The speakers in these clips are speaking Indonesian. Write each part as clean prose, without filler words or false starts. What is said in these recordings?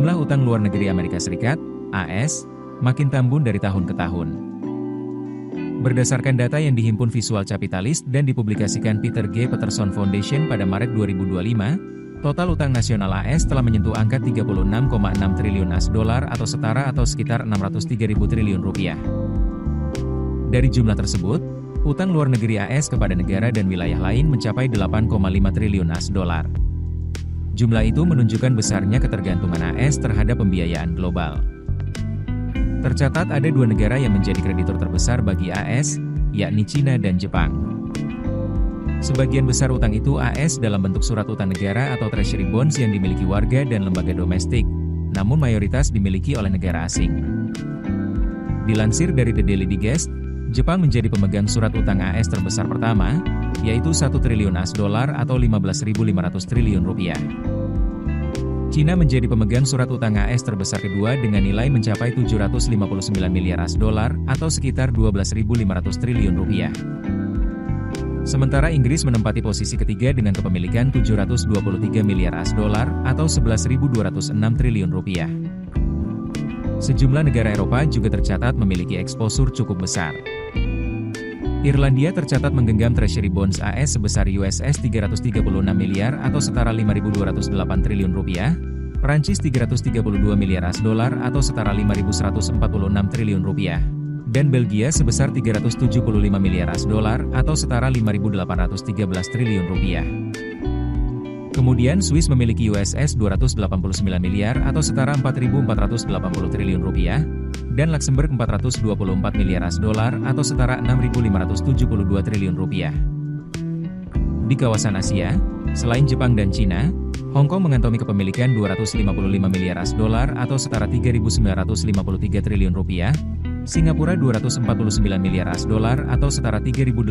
Jumlah utang luar negeri Amerika Serikat, AS, makin tambun dari tahun ke tahun. Berdasarkan data yang dihimpun Visual Capitalist dan dipublikasikan Peter G. Peterson Foundation pada Maret 2025, total utang nasional AS telah menyentuh angka 36,6 triliun AS dolar atau setara atau sekitar 603.000 triliun rupiah. Dari jumlah tersebut, utang luar negeri AS kepada negara dan wilayah lain mencapai 8,5 triliun AS dolar. Jumlah itu menunjukkan besarnya ketergantungan AS terhadap pembiayaan global. Tercatat ada dua negara yang menjadi kreditur terbesar bagi AS, yakni Cina dan Jepang. Sebagian besar utang itu AS dalam bentuk surat utang negara atau treasury bonds yang dimiliki warga dan lembaga domestik, namun mayoritas dimiliki oleh negara asing. Dilansir dari The Daily Digest, Jepang menjadi pemegang surat utang AS terbesar pertama, yaitu 1 triliun AS dolar atau 15.500 triliun rupiah. Cina menjadi pemegang surat utang AS terbesar kedua dengan nilai mencapai 759 miliar AS dolar atau sekitar 12.500 triliun rupiah. Sementara Inggris menempati posisi ketiga dengan kepemilikan 723 miliar AS dolar atau 11.206 triliun rupiah. Sejumlah negara Eropa juga tercatat memiliki eksposur cukup besar. Irlandia tercatat menggenggam treasury bonds AS sebesar USS 336 miliar atau setara 5.208 triliun rupiah, Prancis 332 miliar AS dolar atau setara 5.146 triliun rupiah, dan Belgia sebesar 375 miliar AS dolar atau setara 5.813 triliun rupiah. Kemudian Swiss memiliki USS 289 miliar atau setara 4.480 triliun rupiah, dan Luxembourg 424 miliar AS dolar atau setara 6.572 triliun rupiah. Di kawasan Asia, selain Jepang dan Cina, Hong Kong mengantongi kepemilikan 255 miliar AS dolar atau setara 3.953 triliun rupiah, Singapura 249 miliar AS dolar atau setara 3.859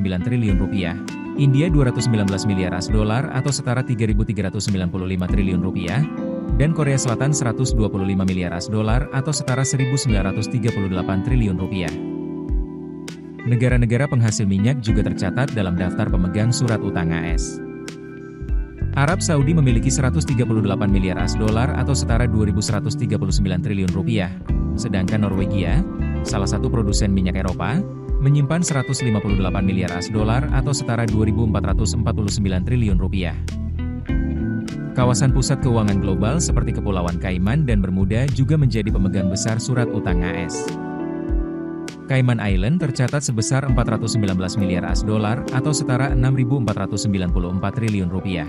triliun rupiah, India 219 miliar AS dolar atau setara 3.395 triliun rupiah, dan Korea Selatan 125 miliar AS dolar atau setara 1.938 triliun rupiah. Negara-negara penghasil minyak juga tercatat dalam daftar pemegang surat utang AS. Arab Saudi memiliki 138 miliar AS dolar atau setara 2.139 triliun rupiah, sedangkan Norwegia, salah satu produsen minyak Eropa, menyimpan 158 miliar AS dolar atau setara 2.449 triliun rupiah. Kawasan pusat keuangan global seperti Kepulauan Cayman dan Bermuda juga menjadi pemegang besar surat utang AS. Cayman Island tercatat sebesar 419 miliar AS dolar atau setara 6.494 triliun rupiah.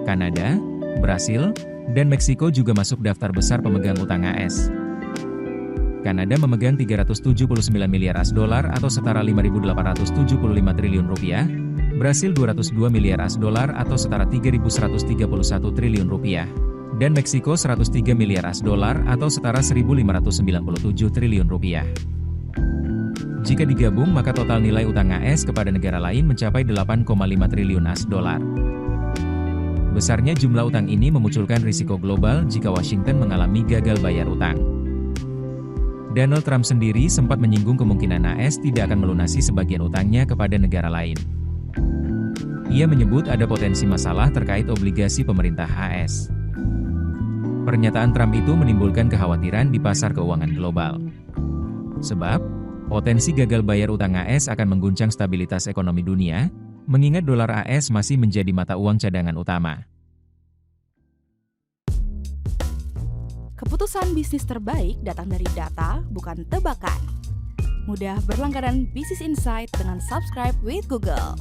Kanada, Brasil, dan Meksiko juga masuk daftar besar pemegang utang AS. Kanada memegang 379 miliar AS dolar atau setara 5.875 triliun rupiah, Brasil 202 miliar AS dolar atau setara 3.131 triliun rupiah, dan Meksiko 103 miliar AS dolar atau setara 1.597 triliun rupiah. Jika digabung maka total nilai utang AS kepada negara lain mencapai 8,5 triliun AS dolar. Besarnya jumlah utang ini memunculkan risiko global jika Washington mengalami gagal bayar utang. Donald Trump sendiri sempat menyinggung kemungkinan AS tidak akan melunasi sebagian utangnya kepada negara lain. Ia menyebut ada potensi masalah terkait obligasi pemerintah AS. Pernyataan Trump itu menimbulkan kekhawatiran di pasar keuangan global. Sebab, potensi gagal bayar utang AS akan mengguncang stabilitas ekonomi dunia, mengingat dolar AS masih menjadi mata uang cadangan utama. Keputusan bisnis terbaik datang dari data, bukan tebakan. Mudah berlangganan Business Insight dengan subscribe with Google.